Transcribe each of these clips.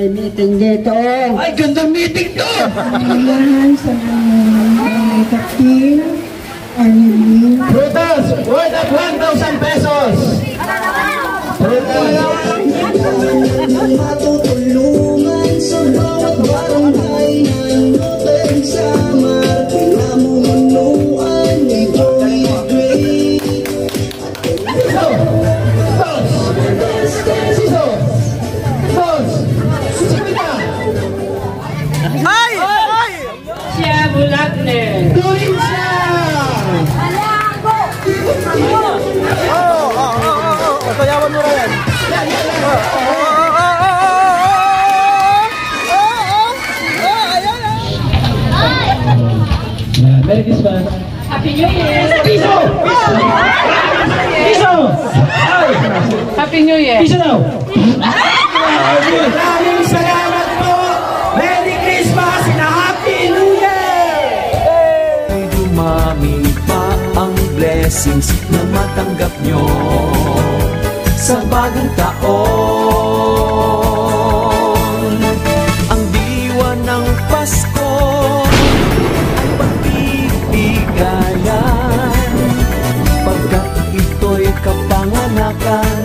may meeting dito. Ay, gandang meeting to! Kailangan sa mga kapil, animin. Frutas, worth of 1,000 pesos! Matutulungan sa bawat barangay ng Lupeng Samar. Pinamunuan ni Joey Gray. Siso! Boss! Sipita! Ay! Ay! Siya Bulakne. Tuwin siya! Sayawan mo rin. Merry Christmas! Happy New Year. Piso! Piso! Ay! Happy New Year. Piso daw! Maraming salamat po! Merry Christmas and Happy New Year! Dumami pa ang blessings na matanggap nyo sa bagong taon. Ang diwa ng Pasko ay pagbibigayan, pagkat ito'y kapanganakan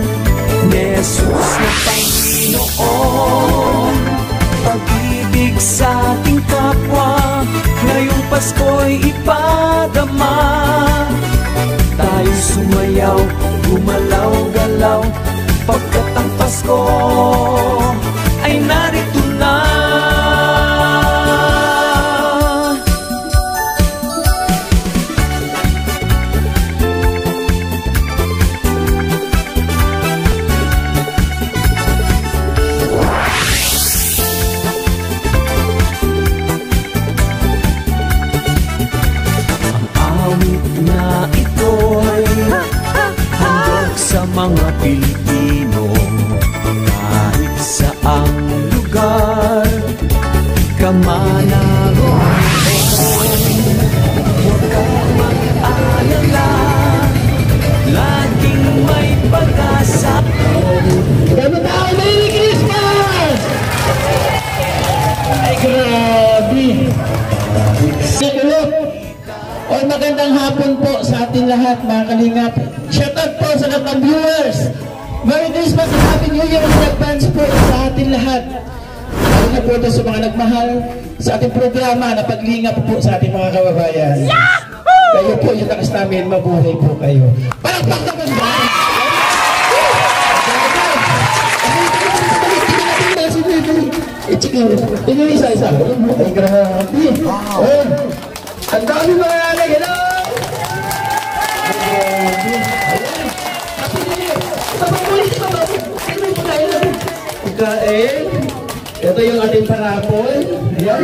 ni Jesus na Panginoon. Pag-ibig sa ating kapwa, ngayong Pasko'y ipadama. Tayo sumayaw, gumalaw-galaw, pagkat ang Pasko ay narito na. Mga Pilipino, kahit saang lugar ka man naroon, huwag kang mag-alala, laging may pag-asa. Ganun tayo! Merry Christmas! Ay, grabe! Sigurot! O magandang hapon po sa ating lahat, mga kalingap. Shoutout po sa lahat ng viewers. Merry Christmas and Happy New Year in advance po sa ating lahat. Lalo na po ito sa mga nagmahal sa ating programa na paglingap po sa ating mga kababayan. Kayo po yung lakas namin, mabuhay po kayo. Palakpak naman ba? Tingnan isa-isa. Ay, grabe. Ang dami mga nanay. Hello! Ito yung ating parapol. Ayan.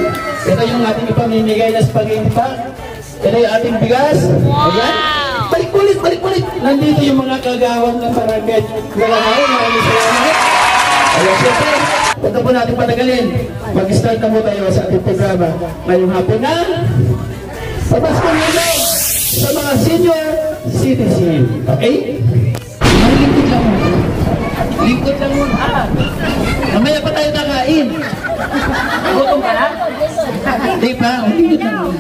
Ito yung ating ipamimigay na spaghetti pack. Ito yung ating bigas. Ayan. Balik-ulit, balik-ulit. Nandito yung mga kagawang ng barangay. Maraming salamat. Ayan, syempre. Huwag na po natin patagalin. Mag-start na po tayo sa ating programa. Ngayong hapon na Papasko nila sa mga senior citizen. Okay? Maglingkod lang muna. Lingkod lang muna. Mamaya pa tayo kakain. Gutom ka na? Hindi pa. Lingkod lang muna.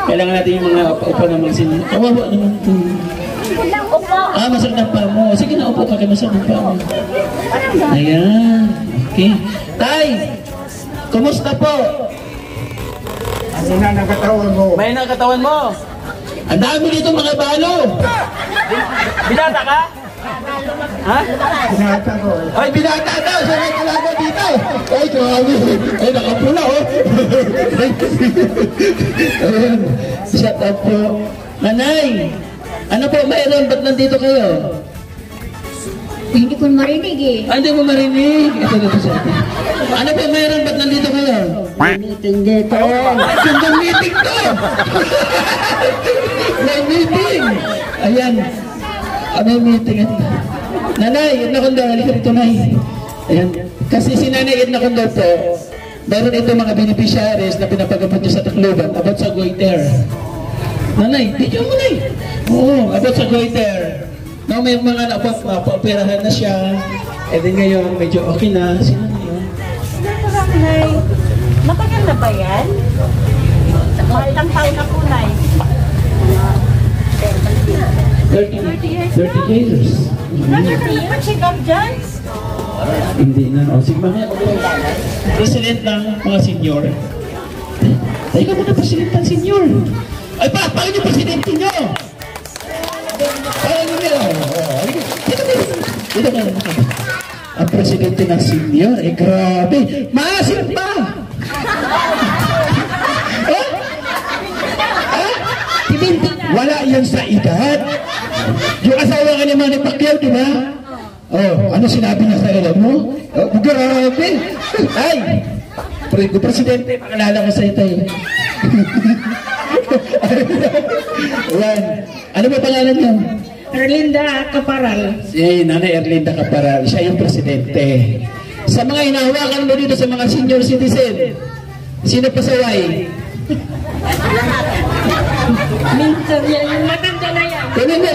Kailangan natin yung mga upo ng mga senior. Kawawa naman ito. Masarap ng pa mo. Sige na, upo ka kay masarap ng pa mo. Ayan. Okay. Tay, kumusta po? May nakatawan mo. May nakatawan mo. Ang dami dito mga balo. Binata ka? Ha? Pinata ko. Ay, binata daw. Siya may talaga dito. Ay, grabe. Ay, nakapula, oh. Ayun. Shout out po. Nanay, ano po mayroon? Ba't nandito kayo? Hindi ko marinig eh. Hindi mo marinig. Ito dito siya. Ano po mayroon? Ba't nandito kayo? May meeting dito. Gandang meeting to! May meeting! Ayan. May meeting. Nanay, Edna Condor, halika rito, Nay. Ayan. Kasi si Nanay Edna Condor po, meron ito mga beneficiaries na pinapagamot niyo sa Tacloban about sa goiter. Nanay, video mo, Nay. Oo, about sa goiter. No, may mga napaoperahan na siya. And then ngayon, medyo okay na. Sino na yun? Nay. Matagal na ba yan? Mga ilang taon na po, Nay? 30 years. Check up dyan? Hindi na. O, sige mamaya. President ng mga senior. Ay, ikaw muna president ng senior. Ay, paano yung presidente nyo? Paano nyo? Dito na. Ang presidente ng senior, eh grabe. Maasin pa! Wala yan sa edad. Yung asawa ka ni Manny Pacquiao, di ba? Oh, ano sinabi niya sa edad mo? Oh, grabe. Ay, presidente, makalala ko sa ito eh. Yan. Ano ba pangalan niya? Erlinda Caparal. Si Nanay Erlinda Caparal. Siya yung presidente. Sa mga hinahawakan mo dito sa mga senior citizen, sino pasaway? Minsan yan, yung matanda na yan. Kunin mo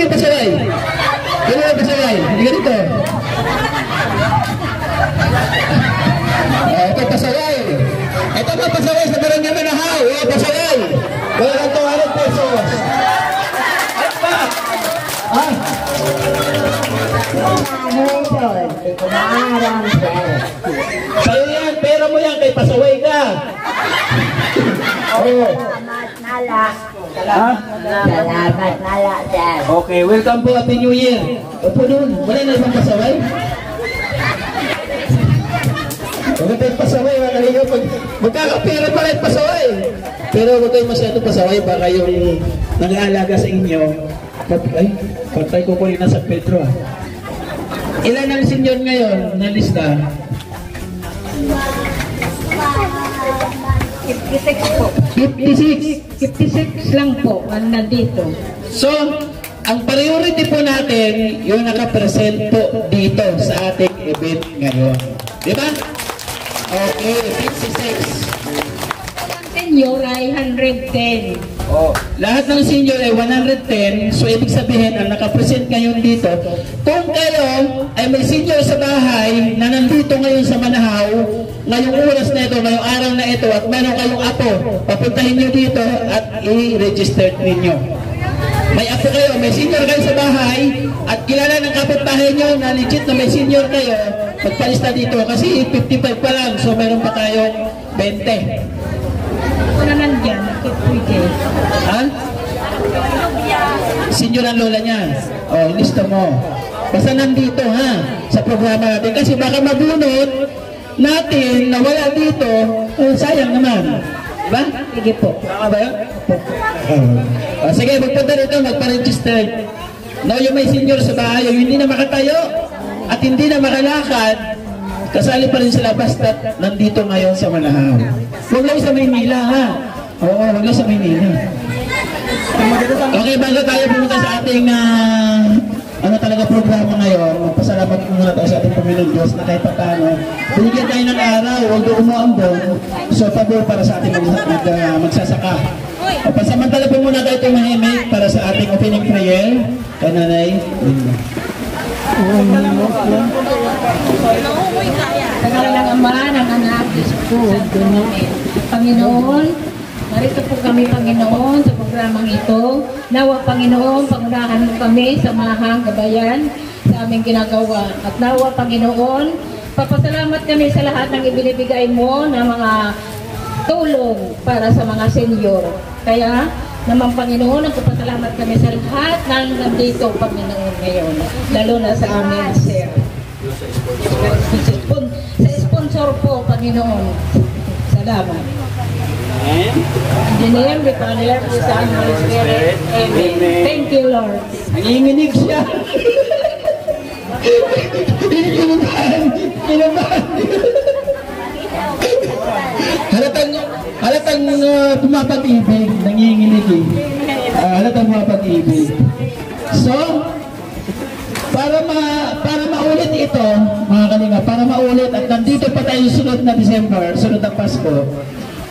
yung pasaway. Kunin mo yung pasaway. Hindi ganito. Ito pasaway. Ito ba pasaway sa barangay Manahaw? Pasaway. Wala kang 200 pesos. Ano ba? Ha? Sa'yo yan, pera mo yan, kay pasaway ka. Oo. Salamat nala, sir. Okay, welcome po, Happy New Year. Opo doon, wala na ibang pasaway? Huwag tayong pasaway, mga kaligaw. Magkakapira pa rin pasaway. Pero huwag tayong masyadong pasaway, baka yung nag-aalaga sa inyo. Ay, patay ko po na sa Pedro. Ilan ang senior ngayon na lista? 56 po. 56. 56 lang po ang nandito. So, ang priority po natin, yung nakapresent po dito sa ating event ngayon. Di ba? Okay, 56. Senior ay 110. Oh, lahat ng senior ay 110. So, ibig sabihin, ang nakapresent ngayon dito, kung kayo ay may senior sa bahay na nandito ngayon sa Manahaw, ngayong oras na ito, ngayong araw na ito, at meron kayong apo, papuntahin nyo dito at i-register ninyo. May apo kayo, may senior kayo sa bahay, at kilala ng kapitbahay nyo na legit na may senior kayo, magpalista dito kasi 55 pa lang, so meron pa tayong 20. Wala nandyan, pwede. Ha? Senior ang lola niya. O, lista mo. Basta nandito ha, sa programa natin. Kasi baka mabunot natin na wala dito, sayang naman. Diba? Sige po. Tama ba yun? Sige, magpunta rito, magpa-register. No, yung may senior sa bahay, yung hindi na makatayo at hindi na makalakad, kasali pa rin sila basta nandito ngayon sa Manahaw. Huwag lang sa Maynila ha. Oo, huwag lang sa Maynila. Okay, bago tayo pumunta sa ating ano talaga programa ngayon, magpasalamat muna tayo sa ating Panginoon Diyos na kahit paano, binigyan tayo ng araw, huwag doon umuambon, so pabor para sa ating magsasaka. O pasamantala po muna tayo tumahimik para sa ating opening prayer kay Nanay Linda. Sa ngalan ng Ama, ng Anak, Panginoon, narito po kami, Panginoon, sa programang ito. Nawa, Panginoon, pangunahan mo kami sa mahang gabayan sa aming ginagawa. At nawa, Panginoon, papasalamat kami sa lahat ng ibinibigay mo na mga tulong para sa mga senior. Kaya naman, Panginoon, nagpapasalamat kami sa lahat ng nandito, Panginoon, ngayon. Lalo na sa amin, sir. Sa sponsor po, Panginoon. Salamat. In the name of the Father, the Son, and the Holy Spirit. Amen. Thank you, Lord. Nanginginig siya. Kinabahan. Halatang pumapag-ibig, nanginginig eh. Halatang pumapag-ibig. So, para maulit ito, mga kalinga, para maulit at nandito pa tayo sunod na December, sunod na Pasko,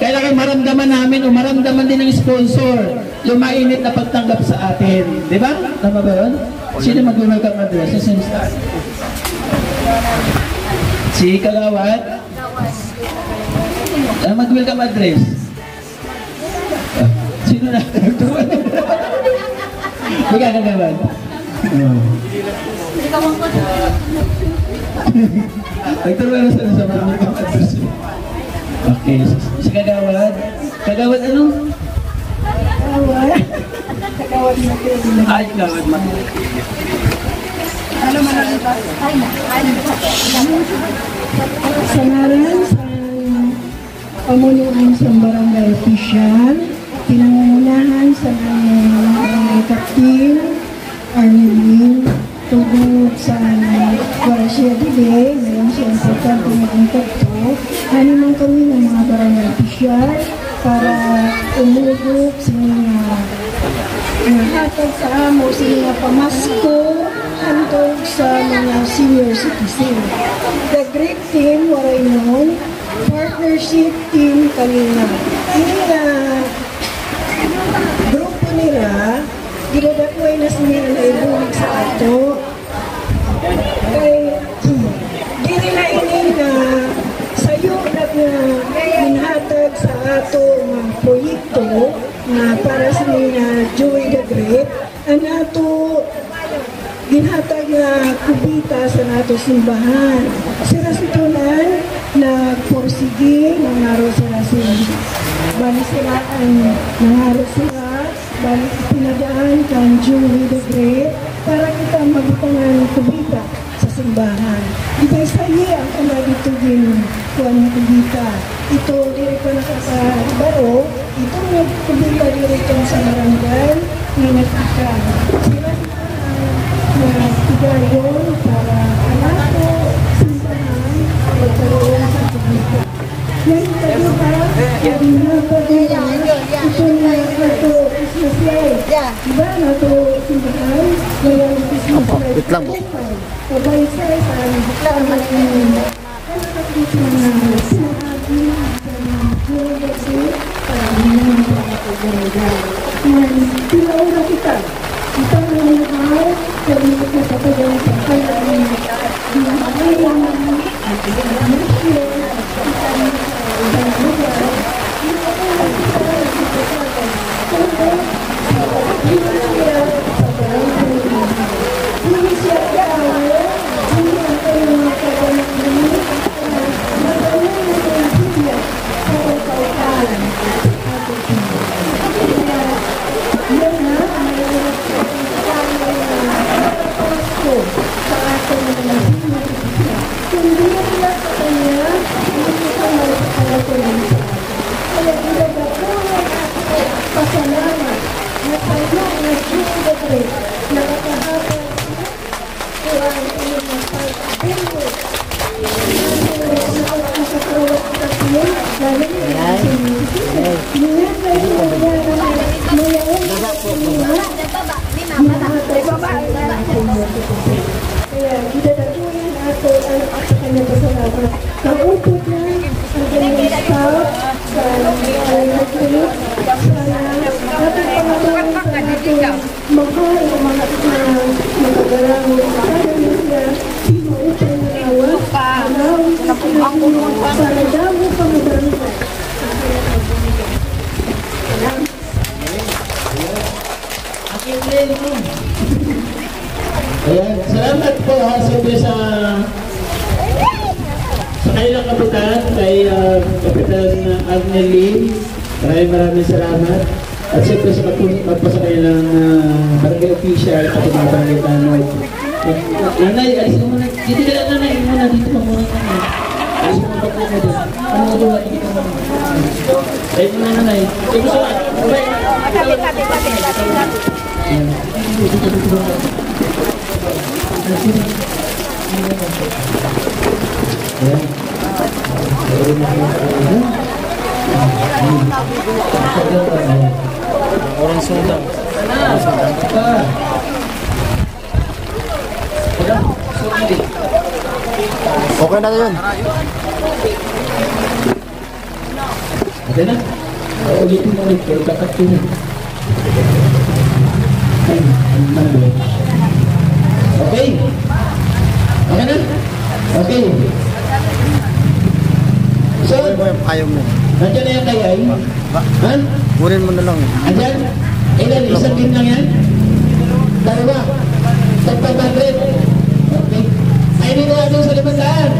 kailangan maramdaman namin o maramdaman din ng sponsor yung mainit na pagtanggap sa atin. Di ba? Tama ba yun? Sino mag-welcome address? Si Kagawad? Mag-welcome address. Sino na? Magkano naman? Nagturuan na sa mga welcome address. Okay. Si Kagawad. Kagawad ano? Kagawad natin. Ay, Kagawad man. Ano man ang iba? Sa ngalan sa pamunuan sa barangay official, pinangungunahan sa barangay captain, Armelin, tugod sa Guardia Day, ngayon siya importante mag-angkot to, hanimang kami ng mga barangay official para umugok sa mga hatag sa amo sa mga pamasko hantog sa mga senior citizen. The great team, waray nun, partnership team kanina. Ini na grupo nila, ginadakway na sila na ibulig sa ato. Kay, di nila ini na sayo na minhatag sa ato mga proyekto na para sa mga Joy the Great, ang ato ginhatag na kubita sa nato simbahan. Sila situnan na porsige, nangaro sila sila. Bali sila ang nangaro sila, bali pinadaan kang Joy the Great para kita mabutangan kubita sa simbahan. Iba'y sayi ang kumagitugin kuwan ng kubita. Ito, diri pa nakakabaro, ito kubita diri sa barangay na nagkaka. Sila na tigayon para alato, simbahan, magkaroon sa kubita. Yan tayo ba? Sabi na pa din ito na ito Christmas light. Diba na ito simbahan? Ngayon Christmas light. Wait lang po. Pabalisay sa tama ng dito na sinabi sa mga kasi para hindi na pagkagay. Tilaw na kita. Ito na lugar, sabi ko sa pagkagay sa kailangan dinamay lang at dinamay kaya idadatuin nato ang sa kanyang pasalamat. Nag-upot na ang kanyang staff sa nag-upot sana natin pangatawan sa natin mahal o mga magagarang para niya sino upay na awas manawin sa pinagulong para damo pangadarutan. Ayan, salamat po ha, siyempre sa kanilang kapitan, kay Kapitan Arnelin. Maraming salamat. At siyempre sa magpasakay ng barangay official at mga barangay tanod. Nanay, alis mo muna. Dito ka lang nanay, muna dito pa muna nanay. Alis mo muna po doon. Ano mo doon? Ay mo na nanay. Sige mo sa Orang Sundang. Okay na yun. Ada na? Ulitin mo ulit. Pero kakat ko na. Okay? Okay na? Okay. Bunso? Kunin mo yung ayaw mo. Nandiyan na yung kayay? Han? Kunin mo na lang. Andyan? Ilan? Isang din lang yan? Dalawa? Tag 500? Okay. Ay, dito natin sa 500.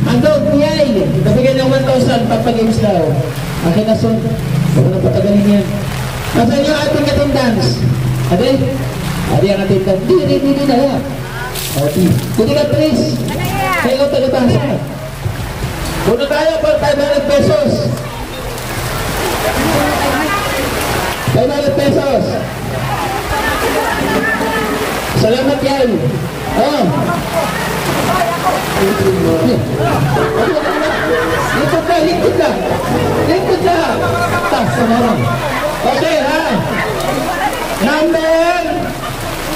Andog, niyay. Nabigyan ng 1,000 pagpag-games daw. Akin na son. Huwag na patagalin yan. Nasaan yung ating attendance? Ate? Ate ang attendance. Di na yan. Okay. Kundi ka, please. Kayo tagatasa. Puno tayo for 500 pesos. 500 pesos. Salamat yan. Oh. Likod na, likod na. Likod na. Tas, samaran. Okay, ha? Number.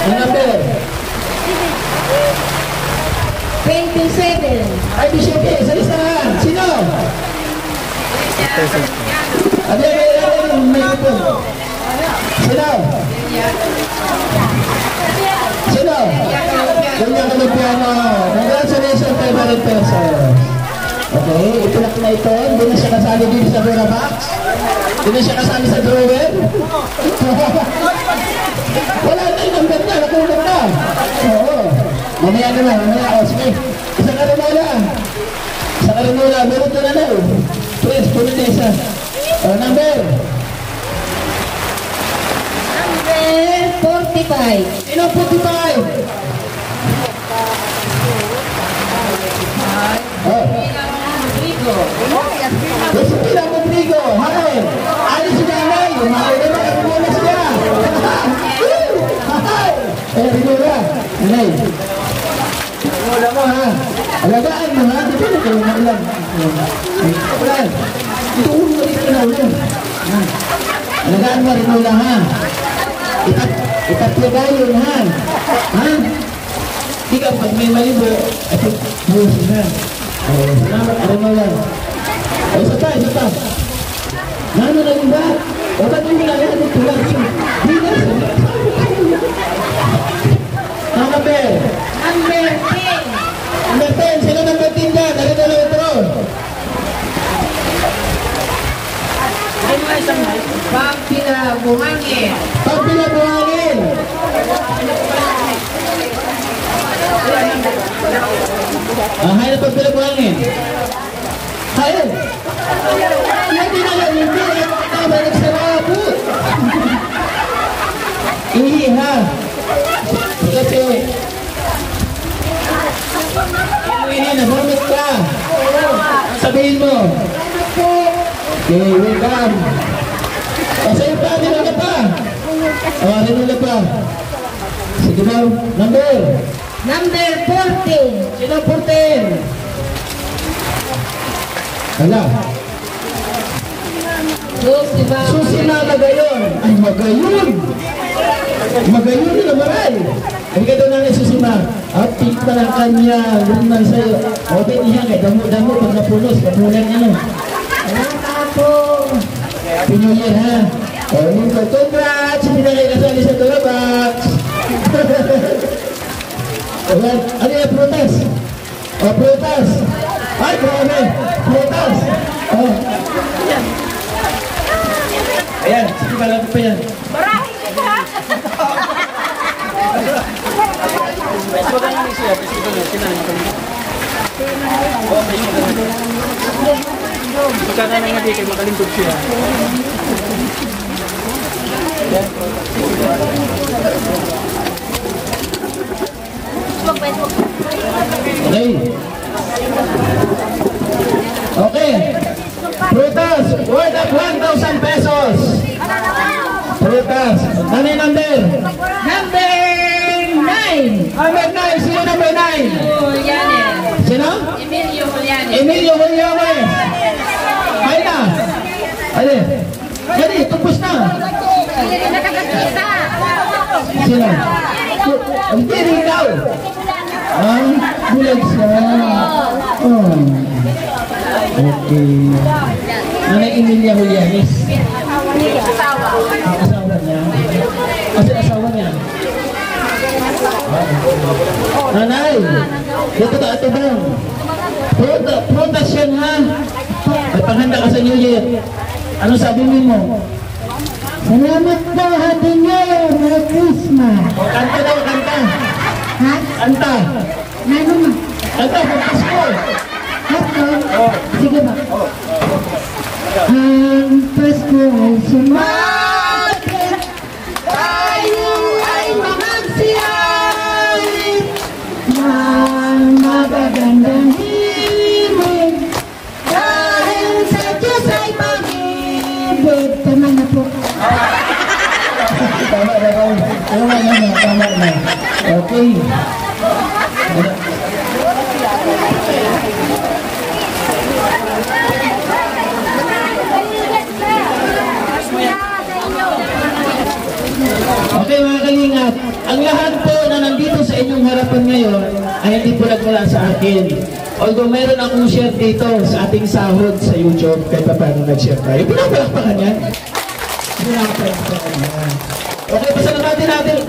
Ang number. 27. Ay, di siya, okay. Sa listahan. Sino? Ate, may ito. Sino? Sino? Kanya ka ng piano. Congratulations, 500 pesos. Okay, itilak na ito. Hindi na siya kasali dito sa Dora Box. Hindi na siya kasali sa drawer. Wala na yung number niya. Nakulang na. Oo. Mamaya naman, mamaya. O, sige. Isang karinola. Isang karinola. Meron ito na lang. Please, puno na isa. Number. Number 45. Sino 45? Oh. Gusto pila mo Rodrigo. Hay. Alis si Nanay. Mahal na makakumula siya. Hay. Rinula. Nanay. Rinula mo ha. Alagaan mo ha. Dito na kayo na ilan. Ulan. Ituon mo rin na ulan. Alagaan mo Rinula ha. Itatlaga yun ha. Ha? Di ka pag may malibo. Ito. Busin na. Salamat, Rinula. Isa pa. Nano na rin ba? O ba't yung ginagawa ng tulad siya? Di na siya. Number 10. Number 10. Sino number 10 dyan? Narito lang ito. Pagpinabuhangin. Pagpinabuhangin. Hay na pagpinabuhangin. Hay. Hindi na lang. Hindi na lang. Tama nagsarapot. Ihi ha. Kasi ihi na. Marumit ka. Sabihin mo. Okay, welcome. Sa'yo pa, rinula pa. Rinula pa. Sige daw, number. Number 14. Sino 14? Hala. Susi na Magayon. Ay, Magayon. Magayon na maray. Ay, ka daw na nagsusima. At pick pa lang kanya. Ganun lang sa'yo. O, din niya kay damo-damo pag napunos. Kapulan niya no. Happy New Year ha. Congrats! Hindi na kayo kasali sa Dora Box. Ano yung prutas? Prutas. Ay, grabe. Prutas. Ayan, sige malapit pa yan. Barahin kita ha! Pagkana na nga di kayo makalintog siya. Okay. Prutas, worth of 1,000 pesos. Prutas. Ano yung number? Number 9. Number 9. Sino number 9? Julianes. Sino? Emilio Julianes. Emilio Julianes. Ay na. Ay. Jadi, tupos na. Sino? Hindi rin ikaw. Ay, bulag siya. Oh. Okay. Nanay Emilia Julianes. Ang asawa niya. Kasi asawa niya. Nanay, dito ka ito bang? Prutas yan ha. May paghanda ka sa New Year. Ano sabi mo? Salamat po, Happy New Year, Merry Christmas. O, kanta daw, kanta. Ha? Kanta. Ano ma? Kanta, pagkas ko. Hato? Sige ba? Ang Pasko ay sumapit, tayo ay magsiyahin ng magagandang himig, dahil sa Diyos ay pag-ibig. Tama na po. Tama na. Okay. Okay mga kalingap, ang lahat po na nandito sa inyong harapan ngayon ay hindi po nagmula sa akin. Although meron akong share dito sa ating sahod sa YouTube, kahit pa paano nag-share tayo. Pinapalakpakan yan. Pinapalakpakan yan. Okay,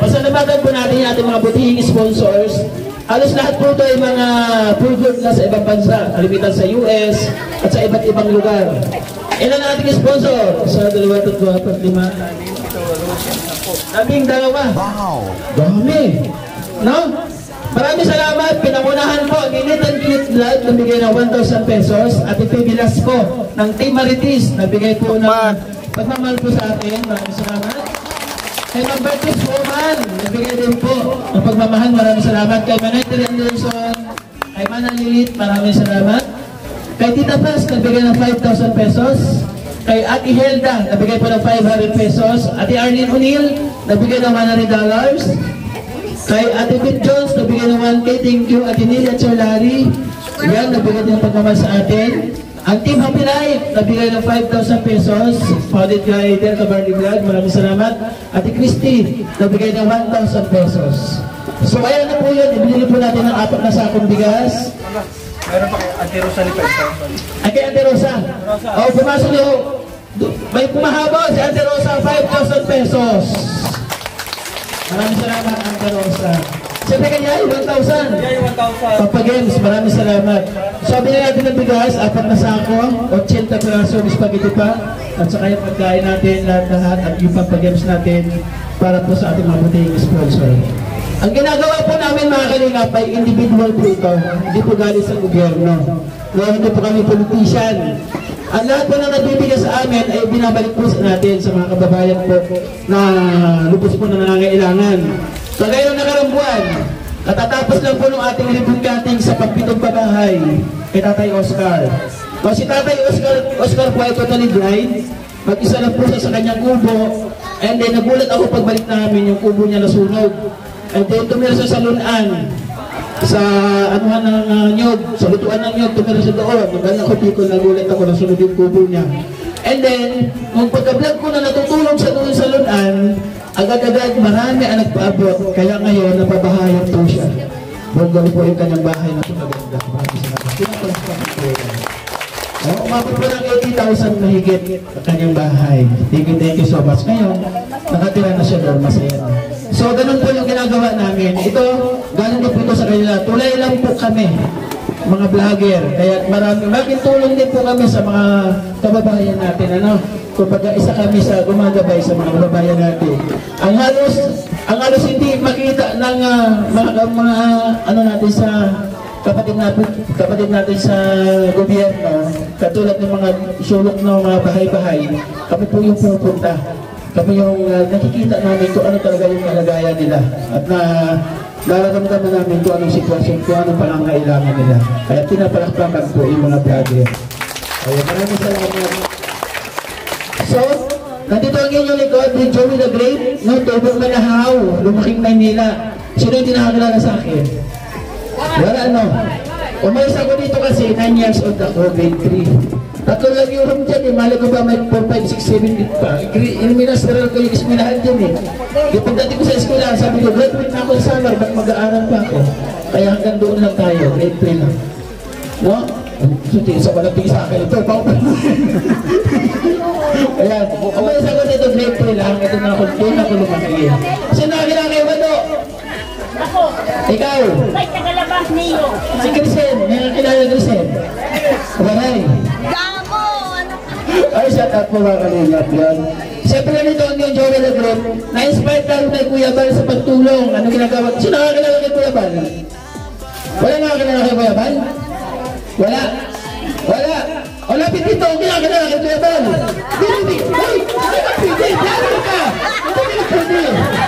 pasalamatan po natin yung ating mga butihing sponsors. Halos lahat po ito ay mga product na sa ibang bansa, kalimitan sa US at sa iba't ibang lugar. Ilan ang ating sponsor? Sa 2, 3, 4, 5, 6, 12. Wow! Dami! No? Maraming salamat. Pinangunahan po ang Init and Cute Vlog na bigay ng 1,000 pesos at ito bilas ko ng Team Marites na bigay po ng pagmamahal po sa atin. Maraming salamat. Kay Mambertus Woman, nabigay din po ng pagmamahal. Maraming salamat. Kay Manay Terry Anderson, kay Mana Lilith, maraming salamat. Kay Tita Paz, nabigay ng 5,000 pesos. Kay Ate Helda, nabigay po ng 500 pesos. Ate Arlene O'Neill, nabigay ng $100. Kay Ate Beth Jones, nabigay ng 1K. Thank you. Ate Nelia Charlari, yan, nabigay din ng pagmamahal sa atin. Ang Team Happy Life, nabigay ng 5,000 pesos. Founded kay Del Cabardi Vlog, maraming salamat. Ate Christy, nabigay ng 1,000 pesos. So ayan na po yun, ibinili po natin ng 4 na sakong bigas. Meron pa kay Ate Rosa ni 5,000. Ay, kay Ate Rosa. O, pumasok niyo. May pumahabol si Ate Rosa, 5,000 pesos. Maraming salamat, Ate Rosa. Siyempre kanya, 1,000. Yay, 1,000. Papa Games, maraming salamat. Sabi na natin ng bigas, 4 na sako, 80 piraso, spaghetti pa, at saka yung pagkain natin, lahat, at yung Papa Games natin para po sa ating mga butihing sponsor. Ang ginagawa po namin mga kalingap ay individual po ito, hindi po galing sa gobyerno. No, hindi po kami politician. Ang lahat po na nagbibigay sa amin ay binabalik po natin sa mga kababayan po na lubos po na nangangailangan. So ngayon nakarang buwan, katatapos lang po ng ating ribbon cutting sa pagpitong pabahay kay Tatay Oscar. So si Tatay Oscar po ay totally blind, mag-isa lang po sa kanyang kubo, and then nagulat ako pagbalik namin yung kubo niya nasunog. And then tumira siya sa lunan, sa anuhan ng nyog, sa lutuan ng nyog, tumira siya doon. Magalang ko dito, nagulat ako, nasunod yung kubo niya. And then, nung pagka-vlog ko na natutulog siya doon sa lunan, agad-agad marami ang nagpaabot, kaya ngayon napabahayan po siya. Bonggang po yung kanyang bahay na pinaganda. Maraming salamat. Pinapalaspakan po yan. Umabot po ng 80,000 na higit ang kanyang bahay. Thank you so much. Ngayon, nakatira na siya doon, masaya na. So, ganun po yung ginagawa namin. Ito, galing din po ito sa kanila. Tulay lang po kami, mga vlogger. Kaya malaking tulong din po kami sa mga kababayan natin. Ano? Kumbaga, isa kami sa gumagabay sa mga kababayan natin. Ang halos hindi makita ng mga ano natin sa kapatid natin sa gobyerno, katulad ng mga sulok ng mga bahay-bahay, kami po yung pupunta. Kami yung nakikita namin kung ano talaga yung kalagayan nila. At nararamdaman namin kung anong sitwasyon, kung anong pangangailangan nila. Kaya pinapalakpakan po yung mga vlogger. Kaya maraming salamat. So, nandito ang inyong likod, ni Joey the Great, no, Tubong Manahaw, Lumaking Maynila. Sino yung nakakilala sa akin? Wala, no? Umalis ako dito kasi 9 years old ako, grade 3. Tatlo lang yung room dyan, mali ko ba may 4, 5, 6, 7 dit pa. Illuminasteral ko yung eskwelahan dyan eh. Yung pagdating ko sa eskwelahan, sabi ko, graduate na ako sa summer, ba't mag-aaral pa ako? Kaya hanggang doon lang tayo, grade 3 lang. No? Sa malating sa akin ito, ayan, umalis ako dito, grade 3 lang, ito na ako, doon ako lumaki. Sino nakakilala kayo ba ito? Ako. Ikaw? Ay, tagalabas niyo. Si Krisen, may nakilala Krisen. Baray. Damo! shout out po mga kalingap yan. Siyempre ganito yung Joey the Group, na-inspired tayo kay Kuya Bal sa pagtulong. Ano ginagawa? Sino nakakilala kay Kuya Bal? Wala nakakilala kay Kuya Bal? Wala? Wala? O lapit dito, kinakilala kay Kuya Bal? Hindi! Hoy! Hindi ka pwede! Lalo ka! Hindi ka pwede!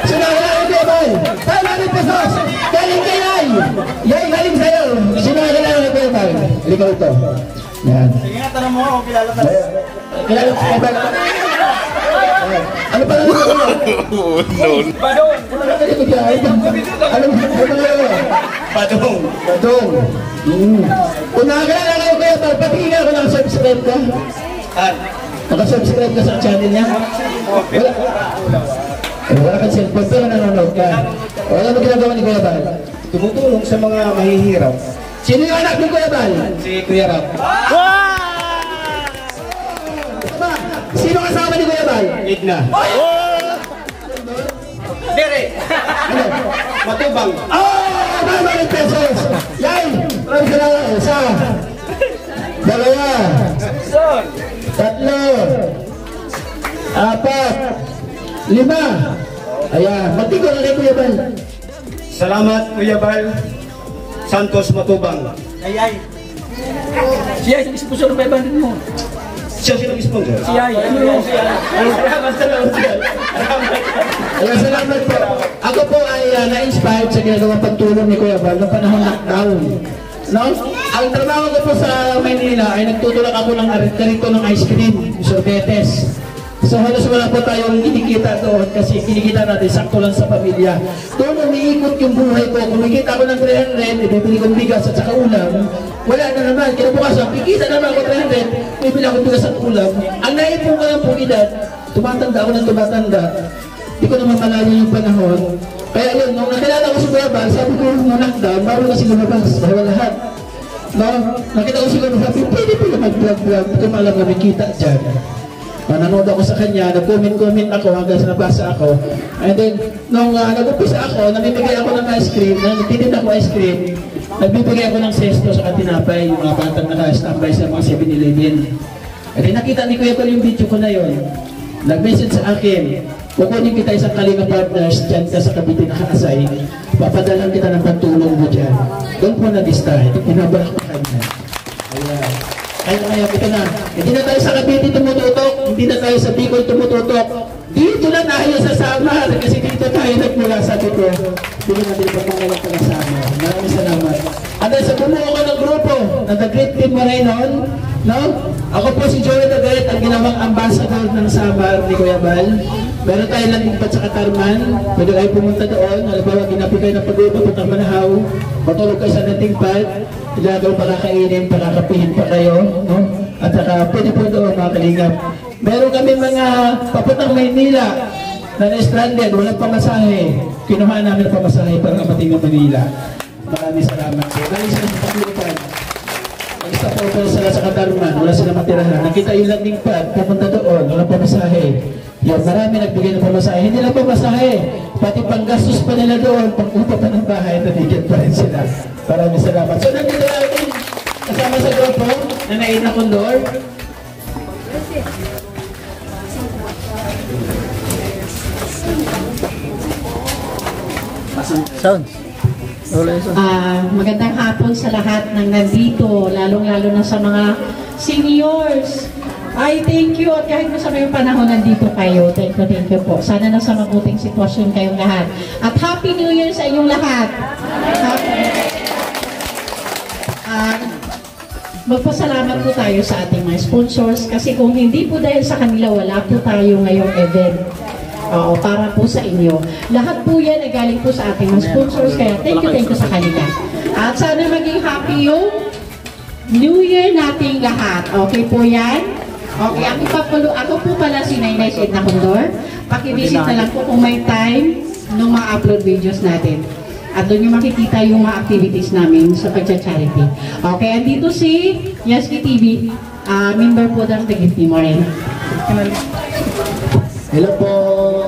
Sino nakakilala kay Kuya Bal? Tama rin pesos! Galing kay Yay! Yay, galing sa'yo! Sino nakakilala kay Kuya Bal? Ikaw ito. Yan. Sige nga, tanong mo ako, kilala ka. Kilala ko Kuya Bal? Ano pa lang ito? Badong! Ano Badong! Badong. Kung nakakilala kayo Kuya Bal, patingin ako ng subscribe ka. Nakasubscribe ka sa channel niya? Wala. Wala kang cellphone pero nanonood ka. Wala mo ginagawa ni Kuya Bal? Tumutulong sa mga mahihirap. Sino yung anak ni Kuya Bal? Si Kuya Rap. Sino kasama ni Kuya Bal? Igna. Dere! Matubang. Maraming pesos! Yan! Maraming salamat. Isa. Dalawa. Tatlo. Apat. Lima. Ayan. Magtigo na kay Kuya Bal. Salamat, Kuya Bal. Santos Matubang. Ay. Siya, yung sponsor ng 500 mo. Siya silang sponsor. Siya, ano yun? Ayan, salamat po. Ako po ay na-inspired sa ginagawang pagtulong ni Kuya Bal noong panahon lockdown. No? Ang trabaho ko po sa Maynila ay nagtutulak ako ng karito ng ice cream, sorbetes. So halos wala po tayong kinikita doon kasi kinikita natin sakto lang sa pamilya. Doon umiikot yung buhay ko. Kumikita ako ng 300, ibibili kong bigas at saka ulam. Wala na naman. Kinabukasan, kikita naman ako 300, ibibili ako bigas at ulam. Ang naipong ko lang po edad, tumatanda ako ng tumatanda. Hindi ko naman malayo yung panahon. Kaya yun, nung nakilala ko si Kuya Bal, sabi ko nung lockdown, bago kasi lumabas, bawa lahat. No? Nakita ko siguro, sabi, pwede mag-vlog-vlog, hindi ko malam na may kita dyan. Nanonood ako sa kanya, nag-comment ako hanggang sa nabasa ako. And then, nung nag-upisa ako, namimigay ako ng ice cream, nagtitinda ako ice cream, nagbibigay ako ng sesto sa katinapay, yung mga batang naka-standby sa mga 7-Eleven. And then nakita ni Kuya Bal yung video ko na yun. Nag-message sa akin, kukunin kita isang Kalinga Partners, dyan ka sa Cavite naka-assign, papadalan kita ng pantulong mo dyan. Doon po na-decide, pinabalak ko kanya. Ayan. Kaya ito na. Hindi na tayo sa Cavite tumututok, hindi na tayo sa Bicol tumututok. Dito na tayo sa Samar kasi dito tayo nagmula sa Bicol. Dito natin pagmamalang taga Samar. Maraming salamat. At sa bumuo ko ng grupo na The Great Team Morenon, no? Ako po si Joey the Great, ang ginawang ambassador ng Samar ni Kuya Bal. Meron tayo lang tingpad sa Katarman. Pwede kayo pumunta doon. Halimbawa, ginapi kayo ng pag-uwi papuntang Manahaw. Matulog kayo sa tingpad. Ilagaw pa kakainin, pakakapihin pa kayo. No? At saka pwede po doon mga kalingap. Meron kami mga papuntang Maynila na na-stranded, walang pamasahe. Kinuha namin ang pamasahe para kamating ng Manila. Maraming salamat. Maraming salamat sa paglupan. Mag-stop po sila sa Katarman, wala sila matirahan. Nakita yung landing pad, pupunta doon, walang pamasahe. Yan, marami nagbigay ng pamasahe. Hindi lang pamasahe, pati panggastos pa nila doon, pag-upa pa ng bahay, nabigyan pa rin sila. Maraming salamat. So, nandito natin, kasama sa grupo, na Naina Condor. Sound. Magandang hapon sa lahat ng nandito, lalong-lalo na sa mga seniors. Ay, thank you. At kahit sa may panahon nandito kayo, thank you po. Sana nasa mabuting sitwasyon kayong lahat. At Happy New Year sa inyong lahat. Magpasalamat po tayo sa ating mga sponsors kasi kung hindi po dahil sa kanila, wala po tayo ngayong event. Oo, para po sa inyo. Lahat po yan ay galing po sa ating mga sponsors, kaya thank you sa kanila. At sana maging happy yung New Year nating lahat. Okay po yan? Okay, ako po pala si Nainay Edna Condor. Pakivisit na lang po kung may time nung mga upload videos natin. At doon yung makikita yung mga activities namin sa pagcha-charity. Okay, andito si Yaski TV, member po ng The Great Team Morenon. Hello po,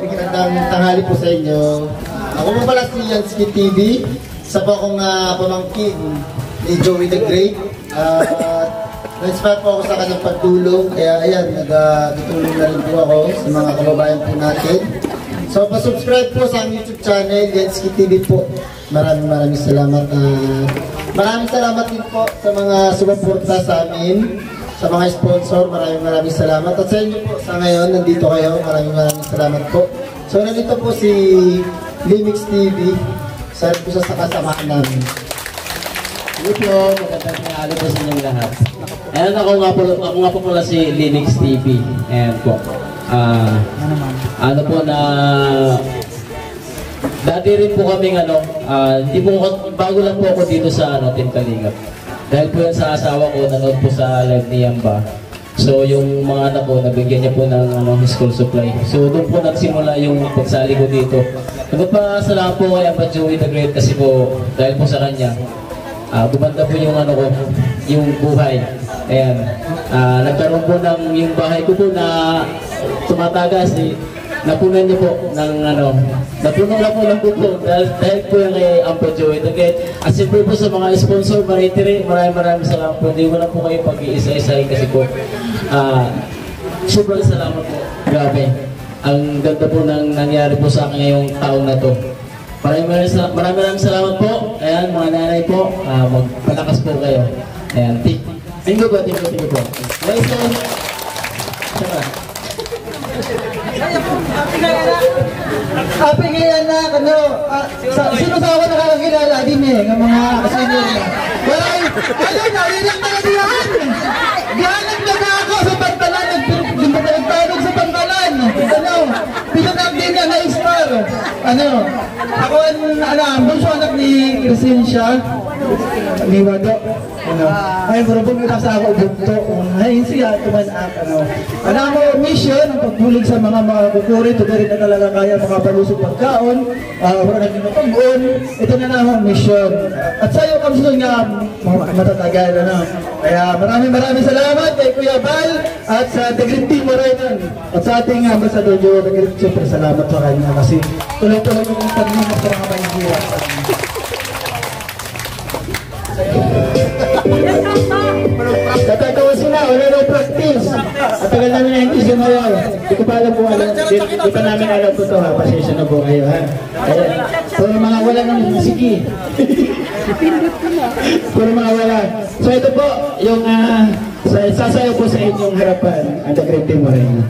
magandang tanghali po sa inyo. Ako po pala si Yaski TV. Isa po akong pamangkin ni Joey the Great. Na-inspire po ako sa kanyang pagtulong. Kaya ayan, nagtutulong na rin po ako sa mga kababayan po natin. So, pa-subscribe po sa YouTube channel, Genski TV po. Maraming salamat. Maraming salamat din po sa mga sumuporta sa amin, sa mga sponsor. Maraming salamat. At sa inyo po, sa ngayon, nandito kayo. Maraming salamat po. So, nandito po si Limix TV. Saan po sa kasamaan namin. Hello po, magandang tanghali po sa inyong lahat. Ayan, ako nga po pala si Linux TV. Ayan po. Ano po na dati rin po kaming hindi po bago lang po ako dito sa Team Kalingap. Dahil po yan sa asawa ko, nanood po sa live ni Yamba. So yung mga anak ko, nabigyan niya po ng school supply. So doon po nagsimula yung pagsali ko dito. Nagpapasalamat po kay Yamba Joey the Great kasi po dahil po sa kanya. Gumanda po yung yung buhay. Ayan. Nagkaroon po ng yung bahay ko po na tumatagas napunan niyo po ng napunan na po ng buko dahil po yung kay Ampo Joey. At siyempre po sa mga sponsor, maraming salamat po. Hindi ko na po kayo pag-iisa-isahin kasi po sobrang salamat po. Grabe. Ang ganda po ng nangyari po sa akin ngayong taon na to. Maraming salamat po. Ayan, mga nanay po, magpalakas po kayo. Ayan, thank you po. Guys, Happy ngayon na, sino sa ako nakakakilala din ng mga senior na. Narinig na yan! Galang na ako sa pantalan, nagtanog sa pantalan. Pinatag din niya na star. Ako ang bunso anak ni Crescencia, ni Wado. Ay, marabong nila sa ako bugto. Ay, siya, tumanak. Alam mo, mission, ang pagbulig sa mga kukuri, ito na rin na talaga kaya makapalusog pagkaon, wala na pinapag-on, ito na na ang mission. At sa'yo, kamsunod nga, matatagal, Kaya maraming salamat kay Kuya Bal at sa The Green Team Morenan. At sa ating Ambassador Joe, super salamat sa kanya kasi tuloy-tuloy yung pagmumok sa mga mahihirap. Tatatawasin na, wala na practice. At tagal namin na hindi sumayaw. Hindi ko pa alam kung di pa namin alam ko ito ha. Pasensya na po kayo ha. Puro mga wala ng musiki. Puro mga wala. So ito po, yung sasayaw po sa inyong harapan. Ang The Great Team Morenan.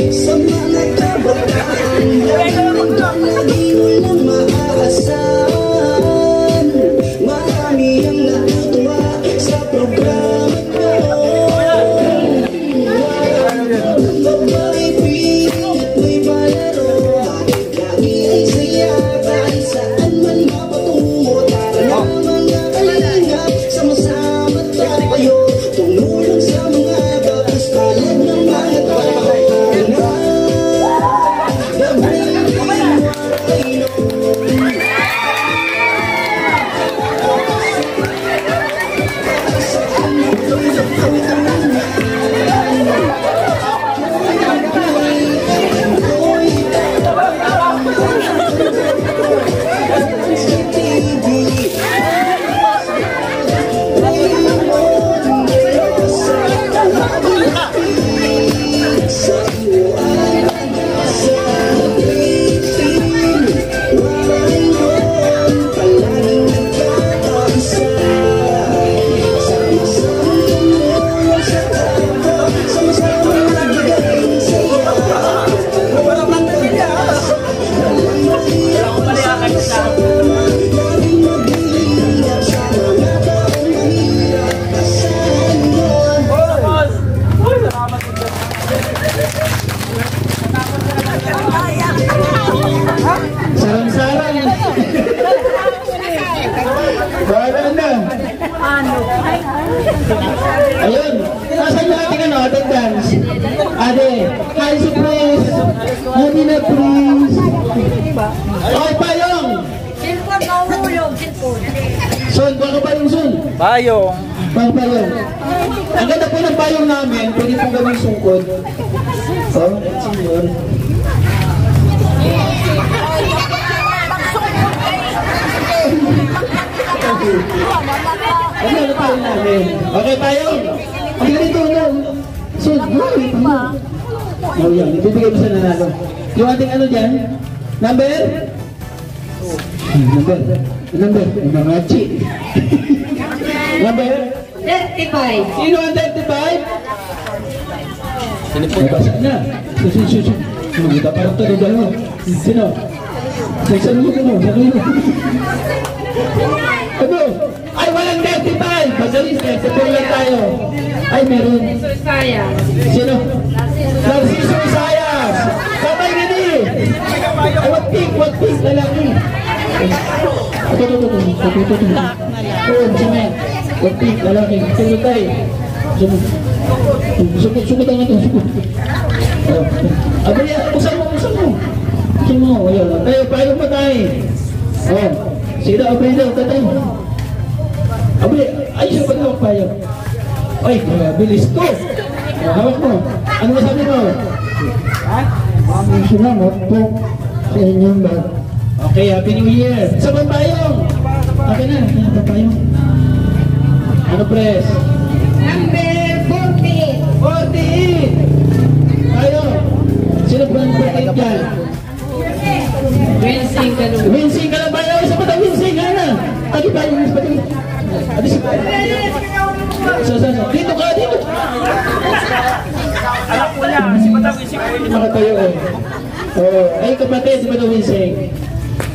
Some ano, attendance. Ade, hi surprise. Ade na please. Okay, Payong. Cellphone, mahulog, cellphone. Son, baka Payong, Son. Payong. Baka Payong. Ang ganda po ng Payong namin, pwede po gawing sungkod. Oh, senior. Ano na Payong namin? Okay, Payong. Ang ganito na. Son, okay, Payong. Oh, yan. Ibibigay mo sa nanalo. Yung ating ano dyan? Number? Number? Mga chi. Number? 35. Sino ang 35? Nabasa na. Susun. Kita parang ito ng dalawa. Sino? Saluhin mo. Ano? Ay, walang 35. Magaling, 34 lang tayo. Ay, meron. Saya. Sino? Narciso Isayas. Sabay gini. Ay, wag pink, lalaki. Ito. Cement. Wag pink, lalaki. Tulog tayo. Sukot ang ito. Abali, usan mo. Ayan. Tayo pa tayo. Oh. Sige daw, abali daw, tatay. Abali, ay, siya pa daw payo. Ay, bilis to. Hawak mo. Ano masabi mo? Salamat po sa inyong bag. Okay, Happy New Year. Sa Payong. Okay na, Payong. Ano press? Number 40. 48. Tayo. Sino ba ang 48 dyan? Winsing ka na ba? Isa pa tayo winsing, Hana. Tagi tayo, isa pa tayo. Adi si Payong. Dito ka. Anak ko niya, si Madam Ising ko. Hindi makatayo eh. Oh, ay kapatid, si Madam Winsing.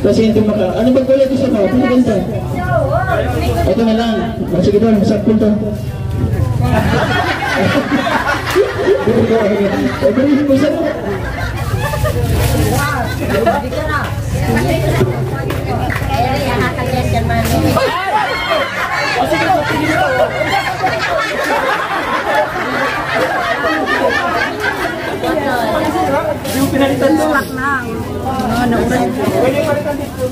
Kasi hindi maka... Ano bang kulay gusto mo? Ano ganda? Ito na lang. Sige doon, sakpon to. Pagkalihin mo saan mo. Yung pinalitan doon. Pwede palitan dito.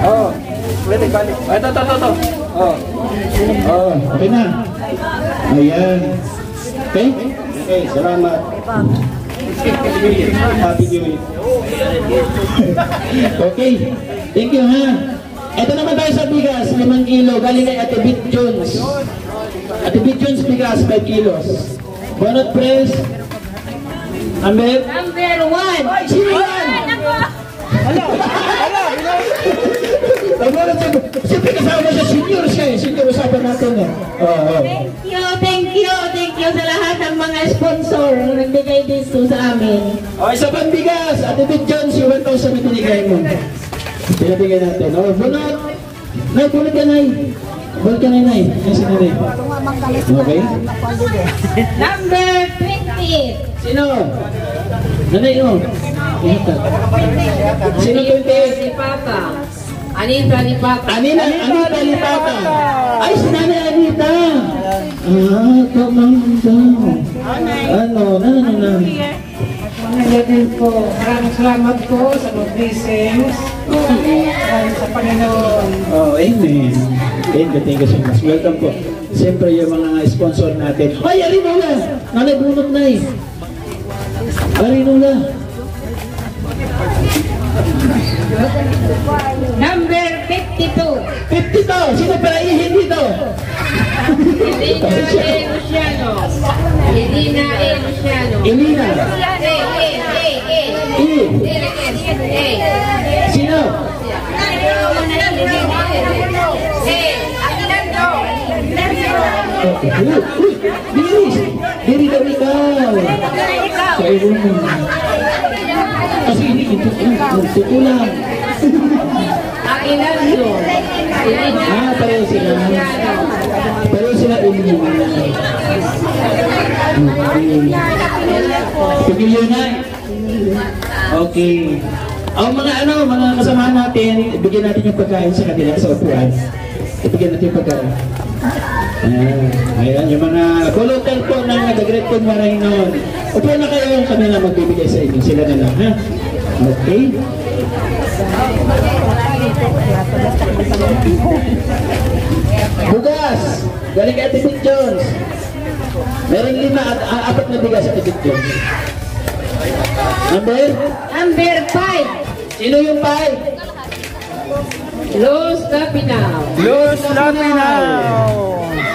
Oo. Pwede balik. Ito. Oh, okay na. Ayan. Okay? Okay, salamat. Happy New Year. Okay. Thank you, ha. Ito naman tayo sa bigas, 5 kilo. Galing kay Ate Bit Jones. Ate Bit Jones bigas, 5 kilos. Bonnet press. Number 1. Sino yan? Siyempre kasama siya, senior siya eh. Senior usapan natin eh. Thank you sa lahat ng mga sponsor na nagbigay dito sa amin. Okay, sa pambigas, Ate Bit Jones, yung 1,000 na binigay mo. Pinabigay natin. O, bunot. Nay, bunot ka, Nay. Bunot ka, Nay. Ay, si Nay. Okay. Number 20. Sino? Nanay, o. Ihatag. Sino 28? Si Papa. Anita ni Papa. Anita ni Papa. Ay, si Nanay Anita. Kamanda. Ano na. Din po. Maraming salamat po sa mga blessings. Sa Panginoon. Oh, amen. Thank you so much. Welcome po. Siyempre yung mga sponsor natin. Ay, Arinola! Nanay bunot na eh. Arinola. Number 52. 52! Sino pala ihin dito? Elina E. Luciano. Elina. Sino? Diri daw ikaw. Kayo mo. Kasi hindi ito lang. Aguinaldo. Pareho sila. Pagiliw na. Okay. Ang mga kasamahan natin, bigyan natin yung pagkain sa kanila sa upuan. Ibigyan natin yung pagkain. Ayan, yung mga volunteer po ng The Great Kong Marainon. Upo na kayo, kami na magbibigay sa inyo. Sila na lang, ha? Okay. Bugas! Galing kay Ate Big Jones. Meron 5 at 4 na bigas sa Ate Big Jones. Number? Number 5. Sino yung 5? Los Lapinaw. Los Lapinaw.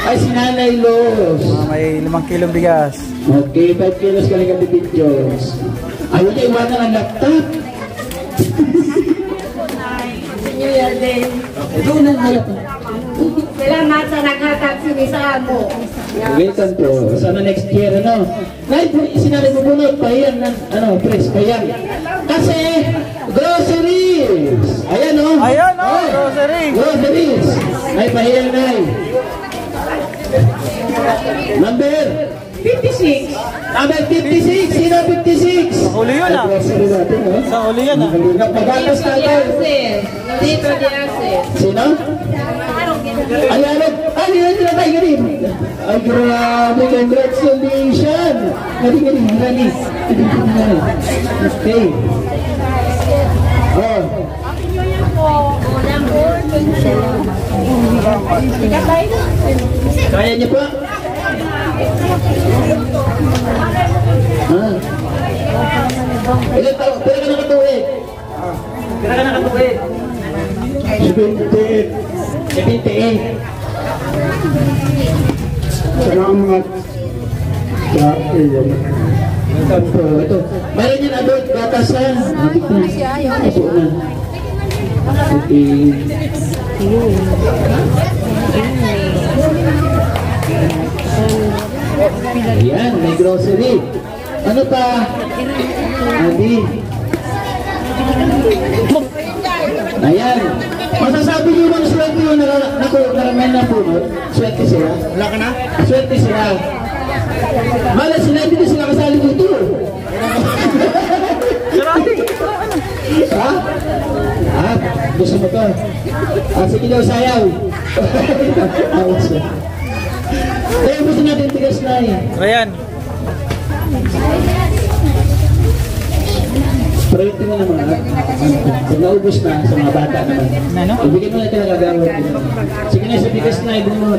Ay, si Nanay Los. May 5 kilong bigas. Okay, 5 kilos galing kay Ate Big Jones. Ayaw niya iwanan ang laptop. New Year Day. Doon na laptop. Salamat sa naghatag sinisaan mo. Welcome po. Sana next year, ano? Nay, sinali mo bunot, pahiyan na, press, pahiyan. Kasi, groceries! Ayan, oh. Ayan, oh, groceries. Groceries. Ay, pahiyan, Nay. Number? 56. Number 56. Sino 56? Sa huli yun, ah. Grocery natin, oh. Sa huli yan, ah. Pagatas natin. Tito Diases. Sino? Ay, ano? Ay, yun tayo ganun. Ay, grabe. Congratulations. Galing. Okay. Oh. Kaya niyo pa? Ilan taon? Pera ka nakatuwid. 78. Salamat sa iyo. Ito. Mayroon yan adult batasan. Ito na. Okay. Ayan, may grocery. Ano pa? Adi. Ayan. Masasabi niyo bang swerte yung naraman na punot? Swerte sila? Wala ka na? Swerte sila. Malas sila, hindi na sila kasali dito. Ha? Ha? Gusto mo to? Sige daw, sayaw. Awas siya. Kaya gusto natin tigas na eh. Ayan. Proyekto mo naman, kung naubos na sa mga bata naman, ibigay mo na ito na gagawin. Sige na, sa bigas na, ibigay mo.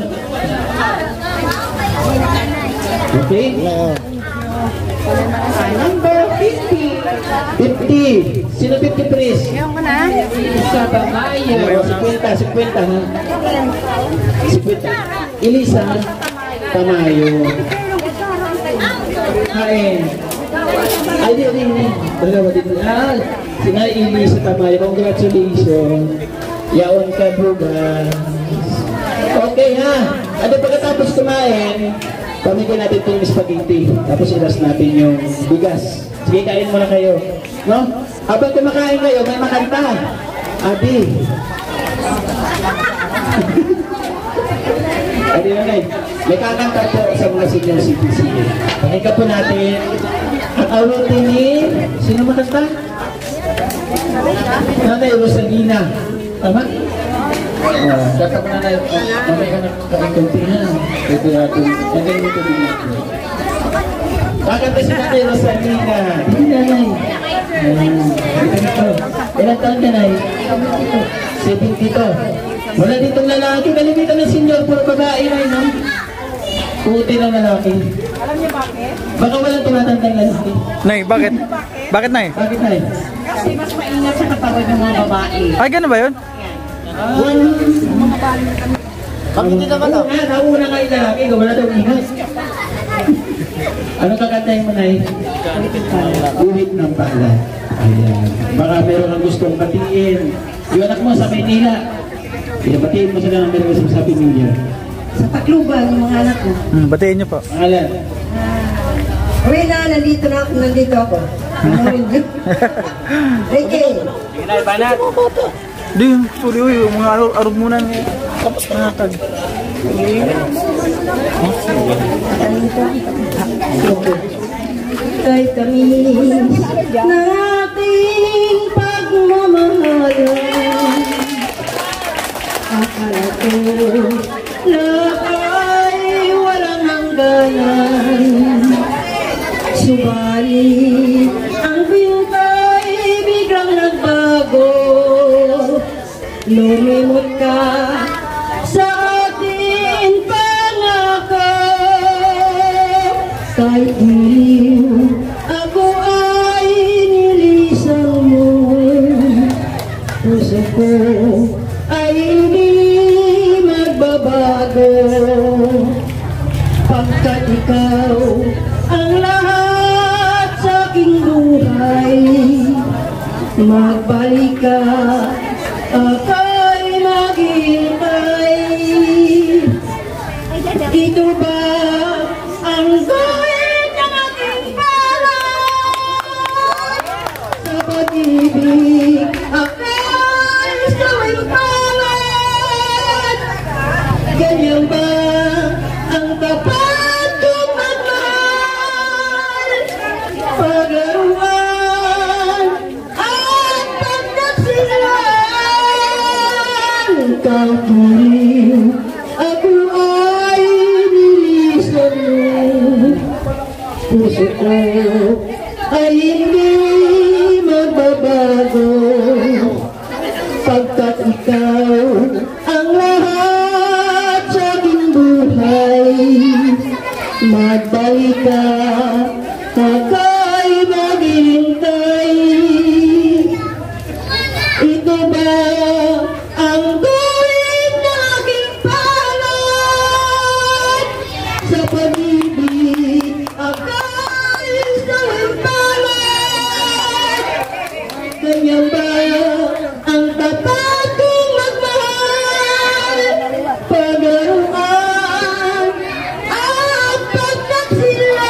Okay? Number 50. 50. Sino 50, please? Yung ko na. Sa Bamayo. 50 ha? 50. Elisa Tamayo. Kain. Ay, di. Dalawa dito. Sina Elisa Tamayo. Congratulations. Yaon ka, bugas. Okay ha. Ano pagkatapos kumain, pamigyan natin ito yung spaghetti. Tapos ilas natin yung bigas. Sige, kain muna kayo. No? Habang kumakain kayo, may makanta. Abi. Adi na guys. May kakanta po sa mga senior citizen. Pakinggan po natin. At awitin ni... Sino makanta? Nanay Rosalina. Tama? Tatap na na. Mamay ka na kakunti na. Ito natin. Nanay mo ito din natin. Kakanta si Nanay Rosalina. Hindi nanay. Ilan taon ka na? 72. Wala ditong lalaki. Kalimitan ng senior. Puro babae na no? Puti ng lalaki. Alam niyo bakit? Baka walang tumatandang lalaki. Nay, bakit? Bakit, Nay? Bakit na eh? Kasi mas maingat sa katawan ng mga babae. Ay, gano'n ba yun? Bakit hindi naman ako? Nauna nga yung lalaki. Wala daw ingat. Anong kakantahin mo na eh? Uwit ng pala. Ayan. Baka meron kang gustong batiin. Yung anak mo sa Maynila. Batiin mo sila ng meron sa Happy New Year. Sa Tacloban, yung mga anak ko. Batiin niyo po. Pangalan? Uwi na, nandito ako. Ricky. Di, sorry, yung mga arog muna niya. Tapos pangatag. Kay kami nating pagmamahalan. Akala ko lahat hangganan. Subalit ang bintay biglang nagbago. Lumimot ka sa ating pangako. Kahit dilim ako ay nilisan mo. Puso ko ay hindi magbabago. Pagkat ikaw ang lahat sa aking buhay. Magbalik ka, ako'y maghihintay. Ito ba ang gawin ng aking palad? Sa pag-ibig, ako'y gawin palad. Ganyan ba ang tapat kong magmahal? Paglaruan at pagkaksilan. Kahit dilim ako ay nilisan mo. Puso ko ay hindi magbabago. Pagkat ikaw ang lahat sa aking buhay. Magbalik ka, ako'y maghihintay. Ito ba ang gawin ng aking palad? Sa pag-ibig, ako'y gawin palad. Ganyan ba ang tapat kong magmahal? Paglaruan at pagkaksilan.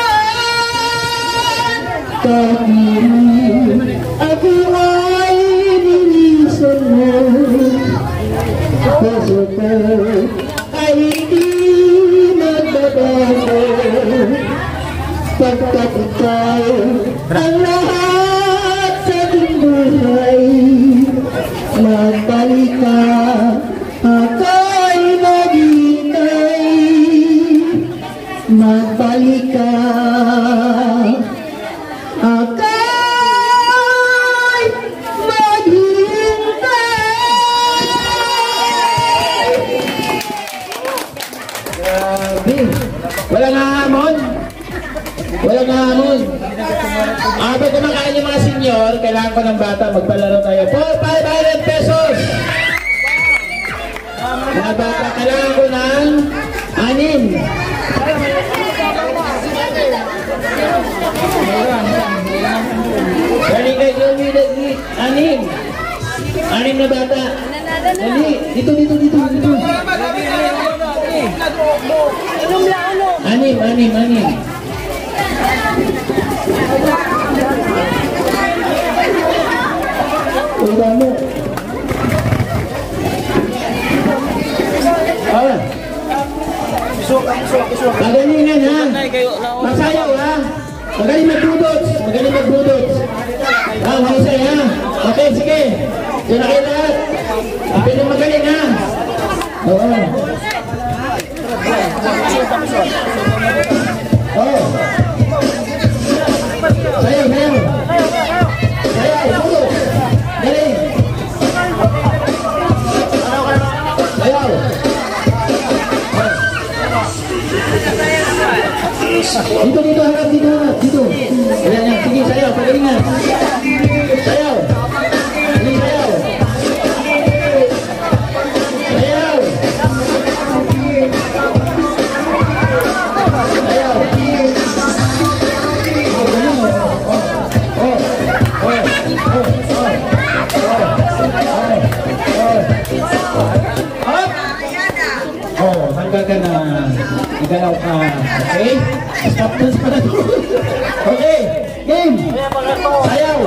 Kahit ako ay nilisan mo. Puso ko ay hindi magbabago. Pagkat ikaw ang lahat sa aking buhay. Magbalik ka, ako'y maghihintay. Magbalik ka, ako'y maghihintay. Grabe. Walang hahamon. Walang hahamon. Ba't kumakain yung mga senior, kailangan ko ng bata, magpalaro tayo. 500 pesos! Mga bata, kailangan ko ng 6. Dali kay Joey, 6. 6 na bata. Dali, dito. 6. Udah mo. Magalingan ha. Masayaw ha. Magaling magbudot. Mahusay ha. Okay, sige. Diyan na kayo lahat. Kapit na magaling ha. Oo. Sayaw. Budot. Galing. Sayaw. Dito, harap dito. Ayan, sige, sayaw, pagalingan. Sayaw. Galing, sayaw. Sayaw. Hanggang ka na nagalaw ka. Okay? Stop dance pa na to. Okay, game. Sayaw.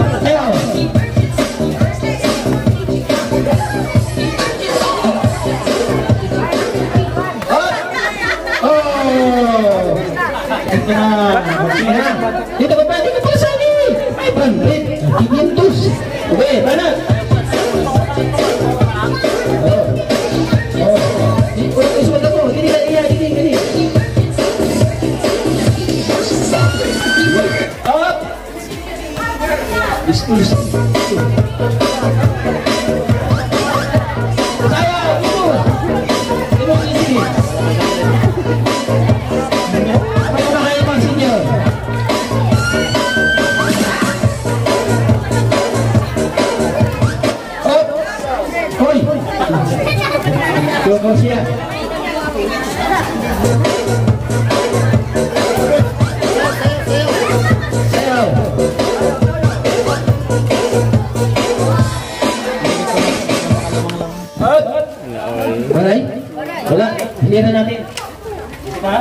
Dito ka pa sani. 500. 500. Okay, mana? Exclusive. Saya, ibu. Ibu di sini. Apa kabar Bang Senior? Oh, oi. Dua kursi ya. Alright? Wala, hindi na natin. Ha?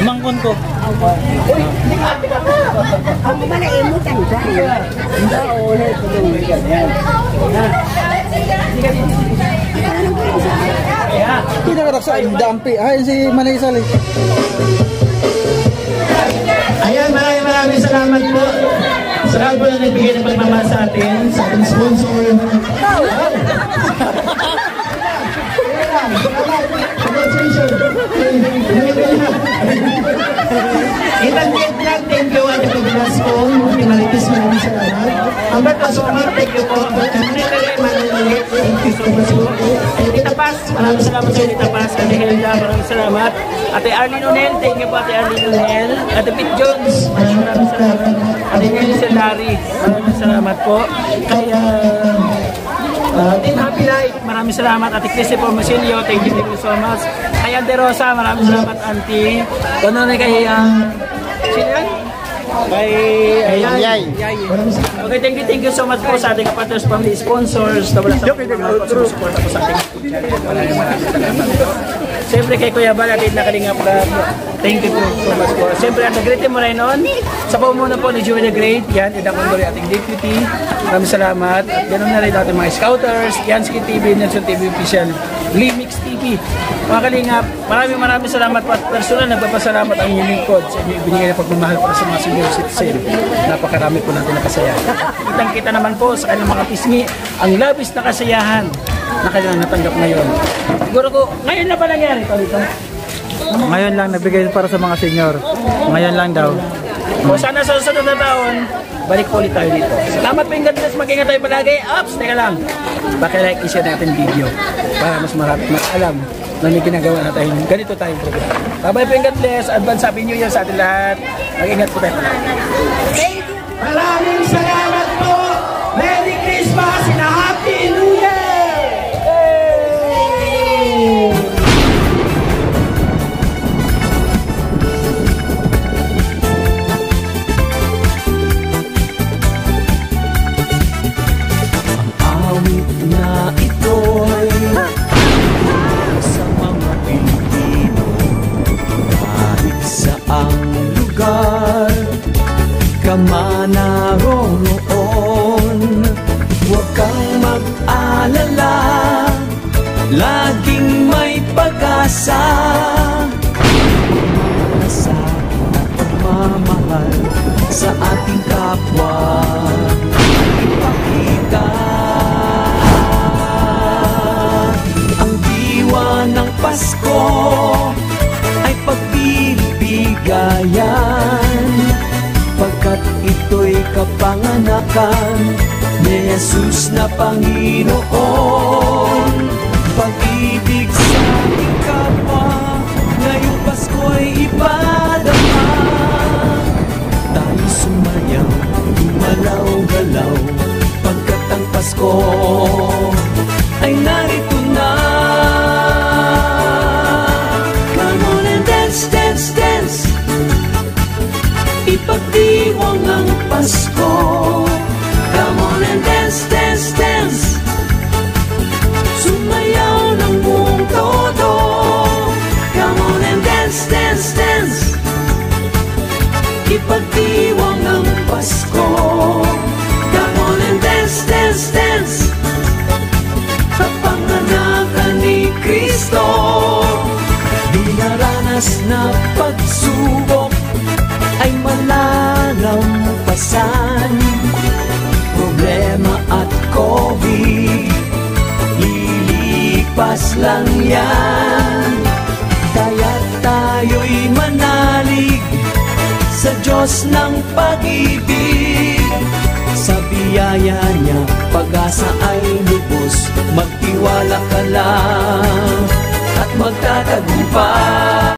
Mangkon ko. Ako ba naimutan ko? Hindi nakaraksa yung dampi. Ay, si Manay Sali. Ayan, maraming salamat po. Salamat po na nagbigay ng pagmamahal sa atin, sa ating sponsor. Thank you, Ate Paglas po. Timalitis, maraming salamat. Albert Osomar, thank you po. Thank you so much po. Tita Paz, maraming salamat sa Tita Paz. Ate Hilda, maraming salamat. Ate Arlene Onel, thank you po Ate Arlene Onel. Ate Pete Jones, maraming salamat. Ate Nelly Sendari, maraming salamat po. Kaya Team Happy Life, maraming salamat. Ate Chrissy Formasilio, thank you so much. Kay Ante Rosa, maraming salamat Auntie. Doon na kay sino yan? Kay Yay. Okay, thank you so much po sa ating kapatid family sponsors. Wala sa support po sa ating siyempre kay Kuya Bal at Nakalingap Club. Thank you po so much po. Siyempre ang nag-greet mo rin noon. Sa pamumuno po ni Joey the Great. Yan, Idang Condori ating deputy. Maraming salamat. At ganoon na rin ating mga scouters. Yansky TV, Nelson TV Official, Limix TV. Mga Kalingap, maraming salamat po. At personal, nagpapasalamat ang inyong lingkod sa inyong binigay na pagmamahal para sa mga senior citizen. Napakarami po natin na kasayahan. Kitang-kita naman po sa kanilang mga pisngi ang labis na kasiyahan na kanilang natanggap ngayon. Siguro ko, ngayon na ba nangyari ito dito? Ngayon lang nagbigay para sa mga senior. Ngayon lang daw. O sana sa susunod na taon, balik po ulit tayo dito. Salamat po yung God bless. Mag-ingat tayo palagi. Ups, teka lang. Baka-like, i-share natin video para mas marami mas alam na may ginagawa natin. Ganito tayong program. Bye-bye po yung God bless. Advance Happy New Year sa atin lahat. Mag-ingat po tayo palagi. Maraming salamat po. Merry Christmas and a Happy New Year! Manaroroon, huwag kang mag-alala, laging may pag-asa. Malasakit at pagmamahal sa ating kapwa, ipakita ang diwa ng Pasko ay pagbibigayan. Pagkat ito'y kapanganakan ni Jesus na Panginoon. Pag-ibig sa ating kapwa, ngayong Pasko'y ipadama. Tayo sumayaw, gumalaw-galaw, pagkat ang Pasko ay narito na. oras lang yan. Kaya tayo'y manalig sa Diyos ng pag-ibig. Sa biyaya niya, pag-asa ay lubos. Magtiwala ka lang at magtatagumpay.